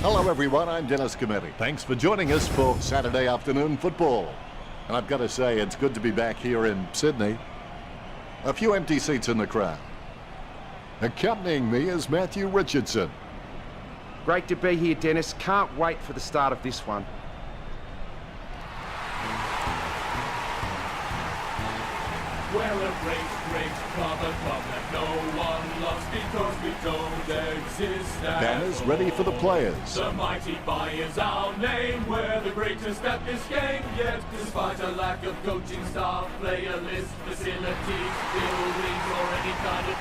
Hello everyone, I'm Dennis Cometti. Thanks for joining us for Saturday afternoon football. And I've got to say, it's good to be back here in Sydney. A few empty seats in the crowd. Accompanying me is Matthew Richardson. Great to be here, Dennis. Can't wait for the start of this one. We're a great club, a club that no one loves because we don't exist. Banners ready for the players. The mighty Buy is our name. We're the greatest at this game. Yet, despite a lack of coaching staff, player list, facilities, buildings, or any kind of...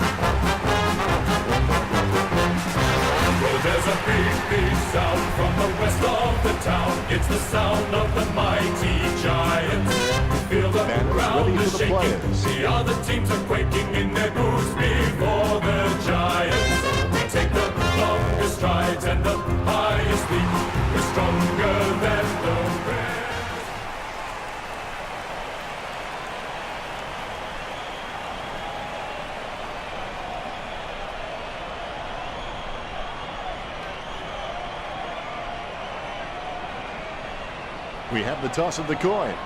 Well, there's a big sound from the west of the town. It's the sound of the mighty Giants. Feel the ground is shaking. Players. The other teams are quaking in their boots before the Giants. We take the longest strides and the highest leap. We're stronger than the rest. We have the toss of the coin.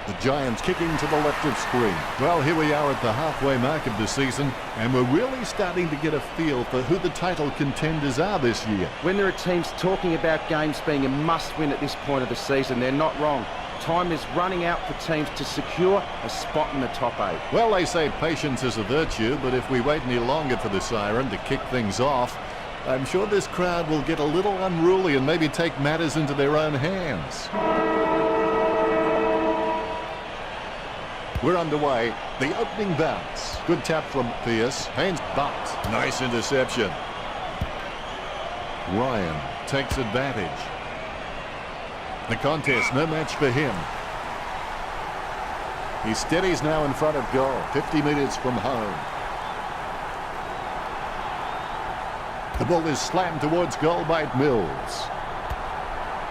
The Giants kicking to the left of screen. Well, here we are at the halfway mark of the season, and we're really starting to get a feel for who the title contenders are this year. When there are teams talking about games being a must-win at this point of the season, they're not wrong. Time is running out for teams to secure a spot in the top 8. Well, they say patience is a virtue, but if we wait any longer for the siren to kick things off, I'm sure this crowd will get a little unruly and maybe take matters into their own hands. We're underway. The opening bounce. Good tap from Pierce. Haynes bumped. Nice interception. Ryan takes advantage. The contest, no match for him. He steadies now in front of goal. 50 metres from home. The ball is slammed towards goal by Mills.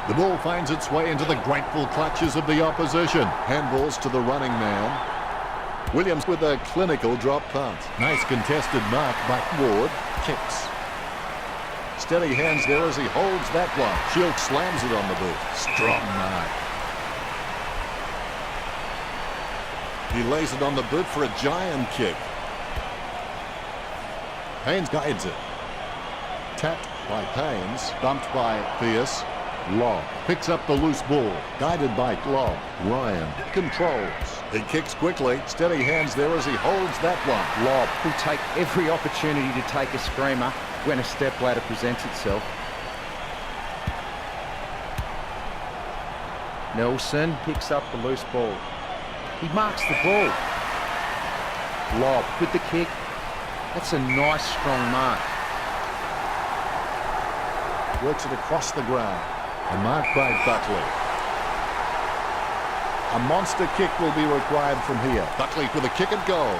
The ball finds its way into the grateful clutches of the opposition. Handballs to the running man. Williams with a clinical drop punt. Nice contested mark by Ward. Kicks. Steady hands there as he holds that one. Shield slams it on the boot. Strong mark. He lays it on the boot for a giant kick. Haynes guides it. Tapped by Haynes. Bumped by Pierce. Lobb picks up the loose ball, guided by Lobb. Ryan controls. He kicks quickly. Steady hands there as he holds that one. Lobb will take every opportunity to take a screamer when a step ladder presents itself. Nelson picks up the loose ball. He marks the ball. Lobb with the kick. That's a nice strong mark. Works it across the ground. A mark by Buckley. A monster kick will be required from here. Buckley with a kick at goal.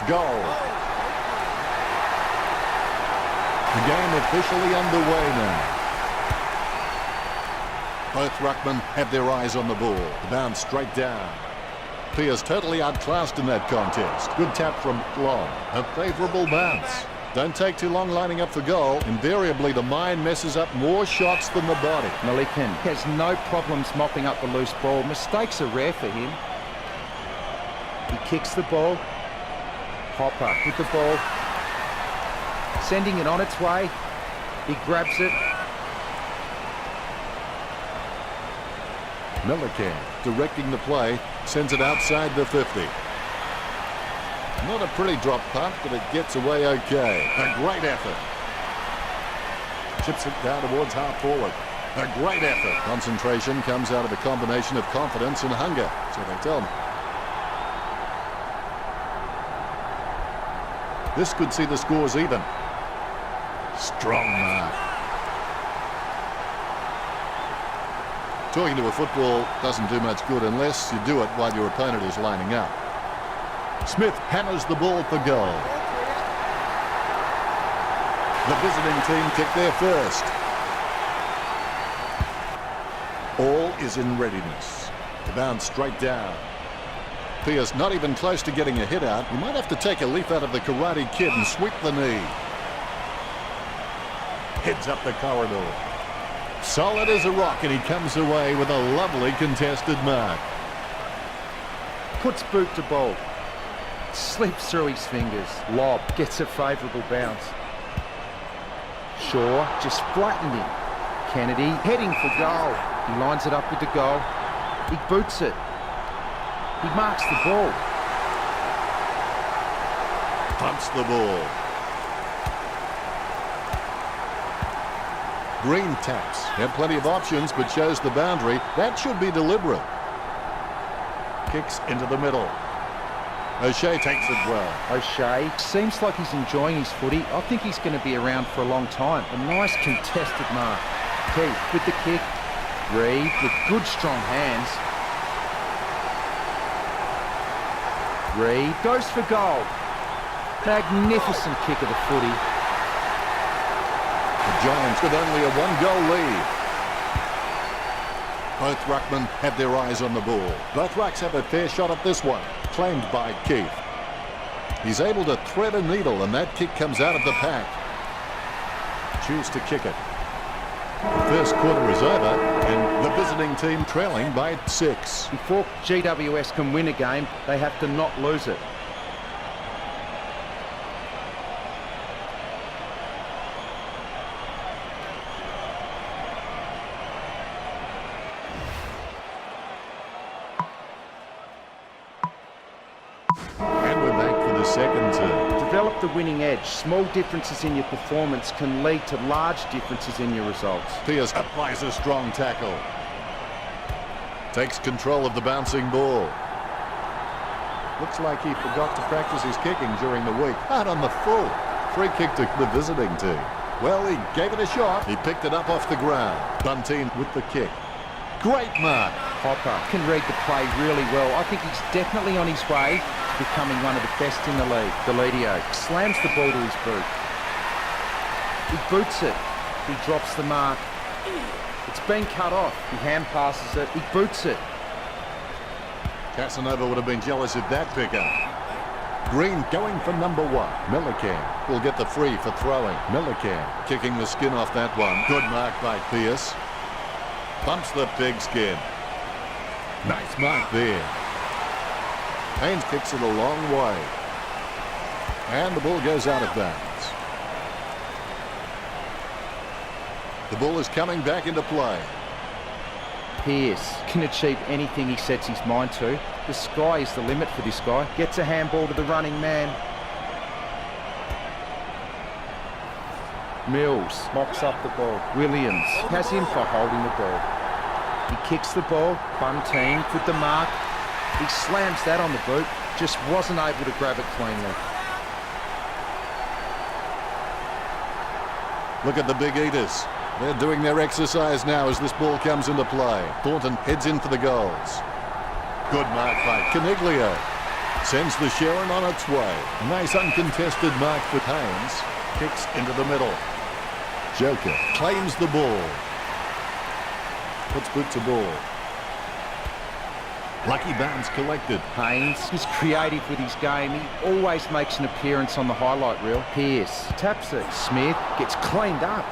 Goal. The game officially underway now. Both ruckmen have their eyes on the ball. The bounce straight down. Pierce totally outclassed in that contest. Good tap from Long. A favourable bounce. Don't take too long lining up for goal. Invariably, the mind messes up more shots than the body. Malikan has no problems mopping up the loose ball. Mistakes are rare for him. He kicks the ball. Hopper with the ball. Sending it on its way. He grabs it. Millican directing the play. Sends it outside the 50. Not a pretty drop punt, but it gets away okay. A great effort. Chips it down towards half forward. A great effort. Concentration comes out of a combination of confidence and hunger, so they tell me. This could see the scores even. Strong mark. Talking to a football doesn't do much good unless you do it while your opponent is lining up. Smith hammers the ball for goal. The visiting team kick there first. All is in readiness. The bounce straight down. Pierce not even close to getting a hit out. You might have to take a leaf out of the Karate Kid and sweep the knee. Heads up the corridor. Solid as a rock, and he comes away with a lovely contested mark. Puts boot to ball. Slips through his fingers. Lob. Gets a favourable bounce. Shaw just flattened him. Kennedy heading for goal. He lines it up with the goal. He boots it. He marks the ball. Pumps the ball. Green taps. Had plenty of options, but shows the boundary. That should be deliberate. Kicks into the middle. O'Shea takes it well. O'Shea seems like he's enjoying his footy. I think he's going to be around for a long time. A nice contested mark. Keith with the kick. Reed with good strong hands. Reed goes for goal. Magnificent kick of the footy. The Giants with only a one-goal lead. Both ruckmen have their eyes on the ball. Both rucks have a fair shot at this one. Claimed by Keith. He's able to thread a needle, and that kick comes out of the pack. Choose to kick it. The first quarter is over, and the visiting team trailing by 6. Before GWS can win a game, they have to not lose it. And we're back for the second term. Develop the winning edge. Small differences in your performance can lead to large differences in your results. Pearce applies a strong tackle. Takes control of the bouncing ball. Looks like he forgot to practice his kicking during the week. Out on the full. Free kick to the visiting team. Well, he gave it a shot. He picked it up off the ground. Bunteen with the kick. Great mark. Hopper can read the play really well. I think he's definitely on his way to becoming one of the best in the league. Deledio slams the ball to his boot. He boots it. He drops the mark. It's been cut off. He hand passes it. He boots it. Casanova would have been jealous of that pickup. Green going for number 1. Millican will get the free for throwing. Millican kicking the skin off that one. Good mark by Pearce. Bumps the pigskin. Nice mark there. Haynes kicks it a long way. And the ball goes out of bounds. The ball is coming back into play. Pearce can achieve anything he sets his mind to. The sky is the limit for this guy. Gets a handball to the running man. Mills mops up the ball. Williams has him for holding the ball. He kicks the ball. Bunteen with the mark. He slams that on the boot. Just wasn't able to grab it cleanly. Look at the big eaters. They're doing their exercise now as this ball comes into play. Thornton heads in for the goals. Good mark by Caniglio. Sends the Sharon on its way. Nice uncontested mark for Haynes. Kicks into the middle. Joker claims the ball. Puts boot to ball. Lucky bounce collected. Haynes is creative with his game. He always makes an appearance on the highlight reel. Pearce taps it. Smith gets cleaned up.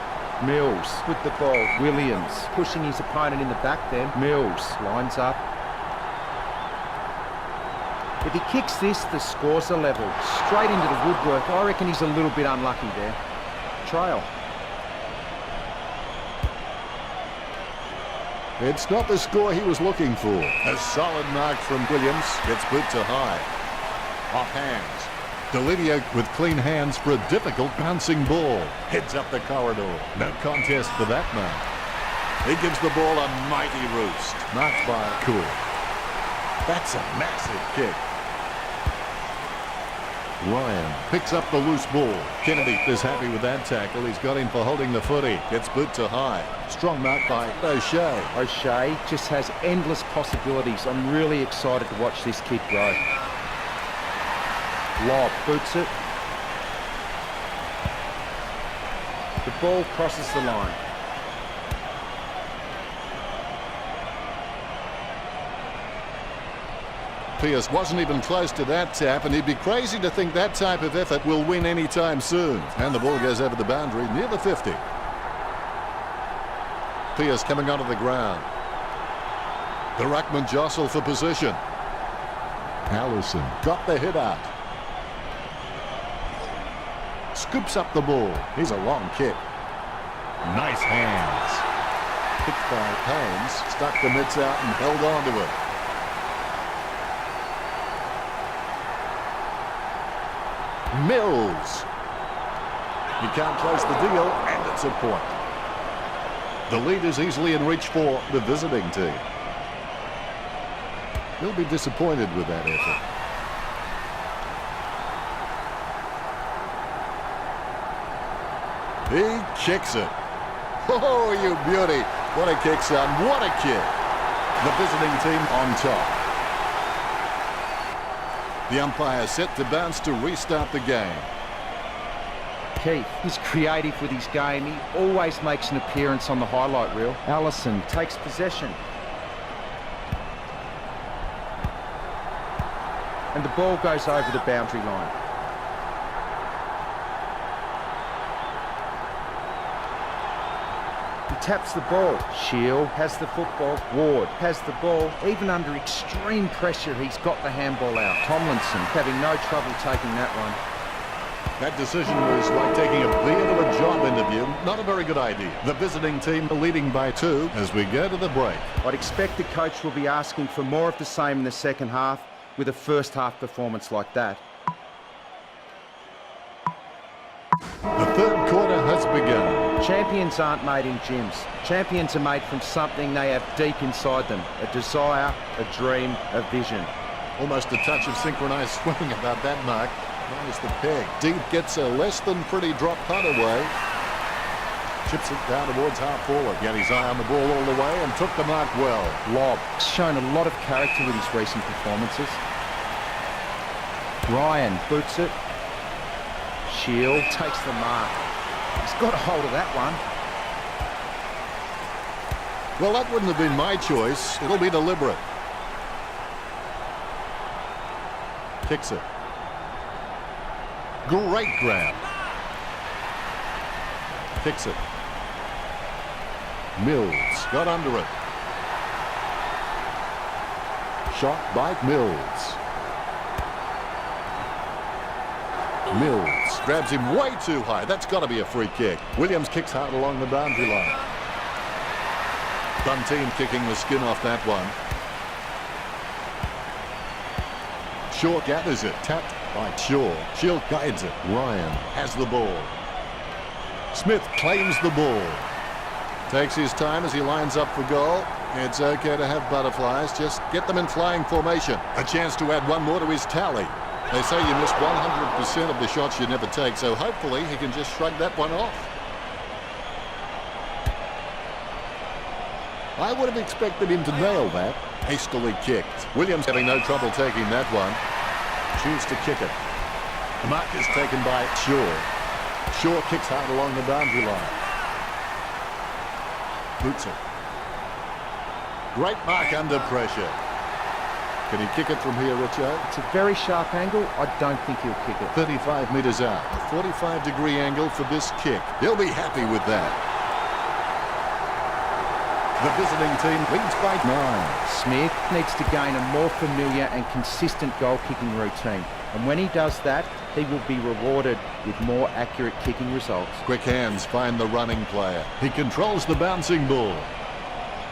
Mills with the ball. Williams pushing his opponent in the back then. Mills lines up. If he kicks this, the scores are level. Straight into the woodwork. I reckon he's a little bit unlucky there. Trail. It's not the score he was looking for. A solid mark from Williams. Gets boot to high. Off hands. Delidio with clean hands for a difficult bouncing ball. Heads up the corridor. No contest for that man. He gives the ball a mighty roost. Marked by Cool. That's a massive kick. Ryan picks up the loose ball. Kennedy is happy with that tackle. He's got him for holding the footy. Gets boot to high. Strong mark by O'Shea. O'Shea just has endless possibilities. I'm really excited to watch this kid grow. Lob boots it. The ball crosses the line. Pearce wasn't even close to that tap, and he'd be crazy to think that type of effort will win anytime soon. And the ball goes over the boundary near the 50. Pearce coming onto the ground. The ruckman jostle for position. Allison got the hit out. Scoops up the ball. Here's a long kick. Nice hands. Kicked by Haynes. Stuck the mitts out and held on to it. Mills. He can't close the deal, and it's a point. The lead is easily in reach for the visiting team. He'll be disappointed with that effort. He kicks it. Oh, you beauty. What a kick, son. What a kick. The visiting team on top. The umpire set to bounce to restart the game. Keith, he's creative with his game. He always makes an appearance on the highlight reel. Allison takes possession. And the ball goes over the boundary line. He taps the ball. Shield has the football. Ward has the ball. Even under extreme pressure, he's got the handball out. Tomlinson having no trouble taking that one. That decision was like taking a beer to a job interview. Not a very good idea. The visiting team leading by 2 as we go to the break. I'd expect the coach will be asking for more of the same in the second half with a first half performance like that. The third quarter has begun. Champions aren't made in gyms. Champions are made from something they have deep inside them. A desire, a dream, a vision. Almost a touch of synchronized swimming about that mark. Minus the peg. Deep gets a less than pretty drop punt away. Chips it down towards half forward. Got his eye on the ball all the way and took the mark well. Lob. Shown a lot of character with his recent performances. Ryan boots it. Shield takes the mark. He's got a hold of that one. Well, that wouldn't have been my choice. It'll be deliberate. Kicks it. Great grab. Kicks it. Mills got under it. Shot by Mills. Mills grabs him way too high. That's got to be a free kick. Williams kicks hard along the boundary line. Bunteen kicking the skin off that one. Shaw gathers it. Tapped by Shaw. Shield guides it. Ryan has the ball. Smith claims the ball. Takes his time as he lines up for goal. It's okay to have butterflies. Just get them in flying formation. A chance to add one more to his tally. They say you miss 100% of the shots you never take, so hopefully he can just shrug that one off. I would have expected him to nail that. Hastily kicked. Williams having no trouble taking that one. Choose to kick it. The mark is taken by Shaw. Shaw kicks hard along the boundary line. Boots it. Great mark under pressure. Can he kick it from here, Richo? It's a very sharp angle. I don't think he'll kick it. 35 metres out. A 45-degree angle for this kick. He'll be happy with that. The visiting team leads by 9. Smith needs to gain a more familiar and consistent goal-kicking routine. And when he does that, he will be rewarded with more accurate kicking results. Quick hands find the running player. He controls the bouncing ball.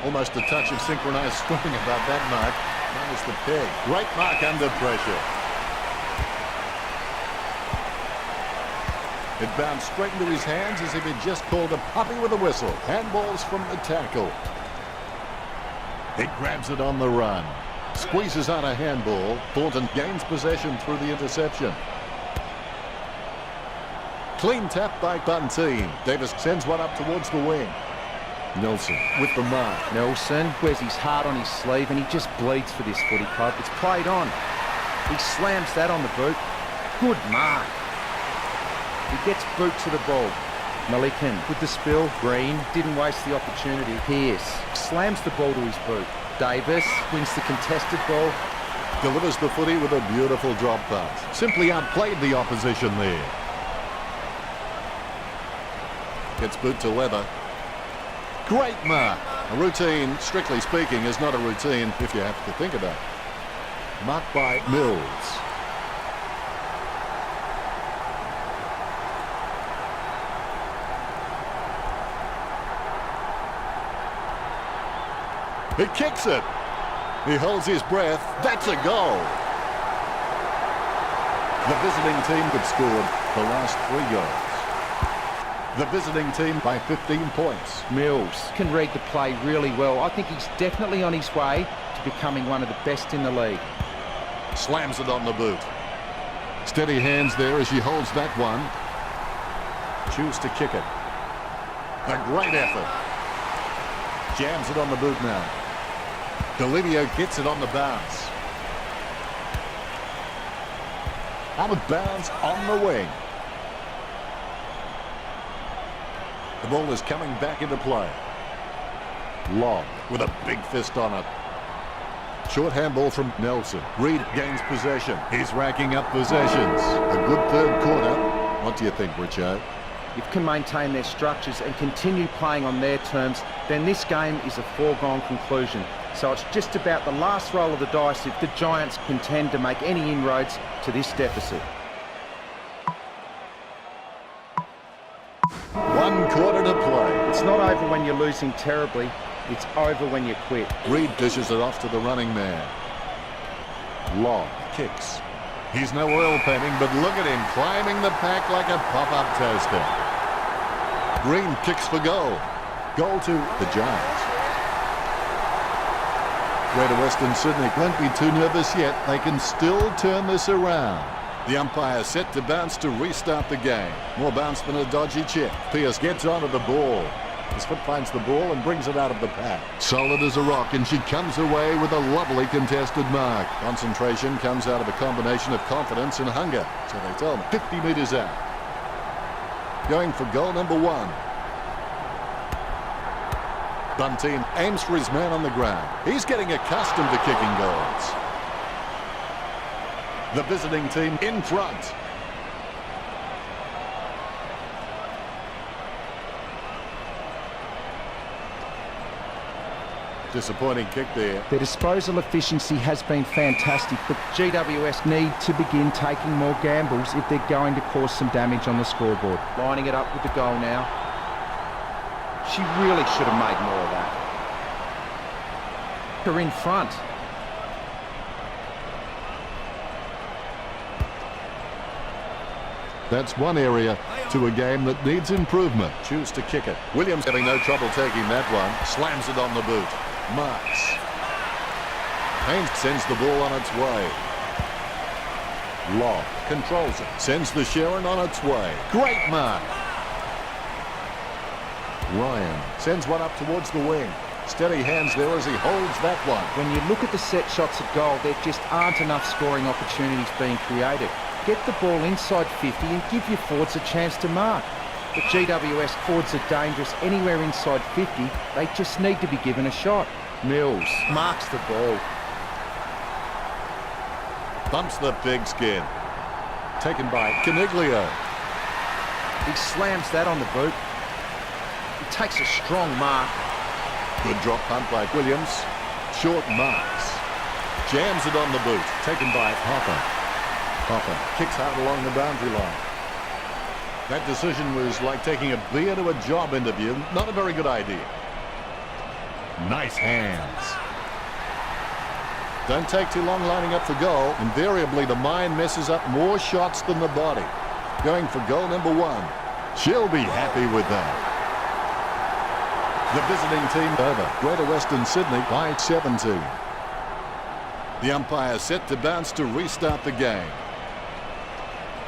Almost a touch of synchronized swimming about that mark. Minus the peg. Great mark under pressure. It bounced straight into his hands as if he'd just called a puppy with a whistle. Handballs from the tackle. He grabs it on the run. Squeezes out a handball. Thornton gains possession through the interception. Clean tap by Bunteen. Davis sends one up towards the wing. Nelson with the mark. Nelson wears his heart on his sleeve and he just bleeds for this footy club. It's played on. He slams that on the boot. Good mark. He gets boot to the ball. Malikan with the spill. Green didn't waste the opportunity. Pearce slams the ball to his boot. Davis wins the contested ball. Delivers the footy with a beautiful drop pass. Simply outplayed the opposition there. Gets boot to Leather. Great mark. A routine, strictly speaking, is not a routine if you have to think about it. Marked by Mills. He kicks it. He holds his breath. That's a goal. The visiting team could score the last 3 goals. The visiting team by 15 points. Mills can read the play really well. I think he's definitely on his way to becoming one of the best in the league. Slams it on the boot. Steady hands there as she holds that one. Choose to kick it. A great effort. Jams it on the boot now. Delivio gets it on the bounce. Out of bounds on the wing. The ball is coming back into play. Long with a big fist on it. Short handball from Nelson. Reed gains possession. He's racking up possessions. A good third quarter. What do you think, Richard? If you can maintain their structures and continue playing on their terms, then this game is a foregone conclusion. So it's just about the last roll of the dice if the Giants intend to make any inroads to this deficit. 1 quarter to play. It's not over when you're losing terribly. It's over when you quit. Reed dishes it off to the running man. Long kicks. He's no oil painting, but look at him climbing the pack like a pop-up toaster. Green kicks for goal. Goal to the Giants. Greater Weastern Sydney won't be too nervous yet. They can still turn this around. The umpire set to bounce to restart the game. More bounce than a dodgy chip. Pearce gets onto the ball. His foot finds the ball and brings it out of the pack. Solid as a rock, and she comes away with a lovely contested mark. Concentration comes out of a combination of confidence and hunger. So they tell him 50 metres out. Going for goal number 1. Bunteen aims for his man on the ground. He's getting accustomed to kicking goals. The visiting team in front. Disappointing kick there. Their disposal efficiency has been fantastic, but GWS need to begin taking more gambles if they're going to cause some damage on the scoreboard. Lining it up with the goal now. She really should have made more of that. Her in front. That's one area to a game that needs improvement. Choose to kick it. Williams having no trouble taking that one. Slams it on the boot. Marks. Haynes sends the ball on its way. Long controls it. Sends the Sharon on its way. Great mark. Ryan sends one up towards the wing. Steady hands there as he holds that one. When you look at the set shots at goal, there just aren't enough scoring opportunities being created. Get the ball inside 50 and give your forwards a chance to mark. But GWS forwards are dangerous anywhere inside 50. They just need to be given a shot. Mills marks the ball. Bumps the pigskin. Taken by Caniglio. He slams that on the boot. He takes a strong mark. Good drop punt by Williams. Short marks. Jams it on the boot. Taken by Hopper. Hopper kicks hard along the boundary line. That decision was like taking a beer to a job interview. Not a very good idea. Nice hands. Don't take too long lining up for goal. Invariably, the mind messes up more shots than the body. Going for goal number 1. She'll be happy with that. The visiting team over. Greater Weastern Sydney by 17. The umpire set to bounce to restart the game.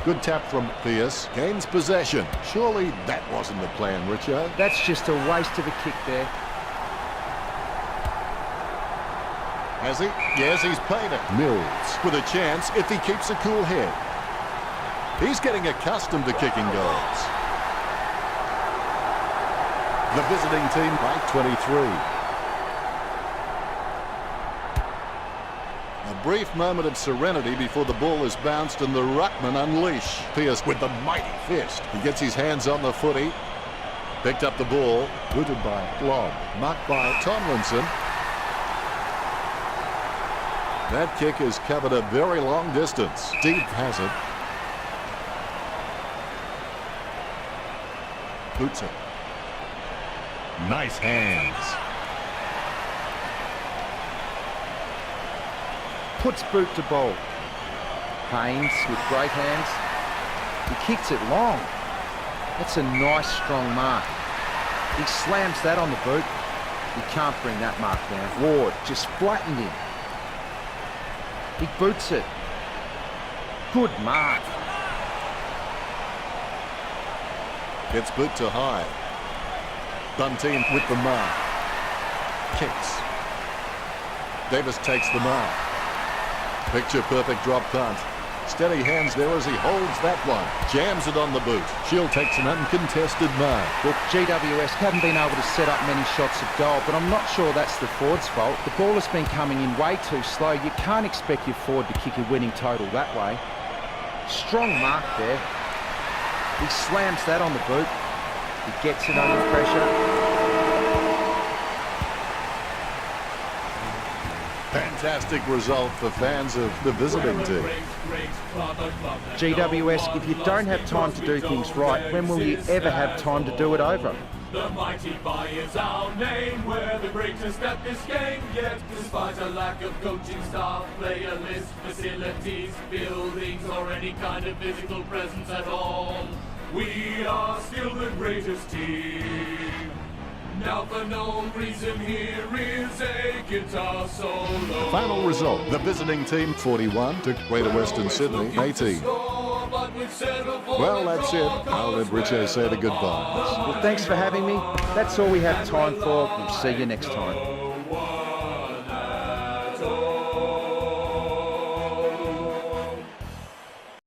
Good tap from Pearce. Gains possession. Surely that wasn't the plan, Richard. That's just a waste of a kick there. Has he? Yes, he's paid it. Mills with a chance if he keeps a cool head. He's getting accustomed to kicking goals. The visiting team by 23. A brief moment of serenity before the ball is bounced and the ruckman unleash. Pearce with the mighty fist. He gets his hands on the footy. Picked up the ball, booted by Lobb, marked by Tomlinson. That kick has covered a very long distance. Deep has it. Boots it. Nice hands. Puts boot to ball. Haynes with great hands. He kicks it long. That's a nice strong mark. He slams that on the boot. He can't bring that mark down. Ward just flattened him. He boots it. Good mark. Gets boot to high. Bunteen with the mark. Kicks. Davis takes the mark. Picture perfect drop punt. Steady hands there as he holds that one. Jams it on the boot. Shield takes an uncontested mark. Look, GWS haven't been able to set up many shots at goal, but I'm not sure that's the forward's fault. The ball has been coming in way too slow. You can't expect your forward to kick a winning total that way. Strong mark there. He slams that on the boot. He gets it under pressure. Fantastic result for fans of the visiting team. GWS, if you don't have time to do things right, when will you ever have time to do it over? The mighty buy is our name. We're the greatest at this game. Yet, despite a lack of coaching staff, player list, facilities, buildings, or any kind of physical presence at all, we are still the greatest team. Now for no reason here is a guitar solo. Final result, the visiting team 41 to Greater Weastern Sydney 18. Well, that's it. I'll let Richie say the goodbyes. Well, thanks for having me. That's all we have time for. We'll see you next time.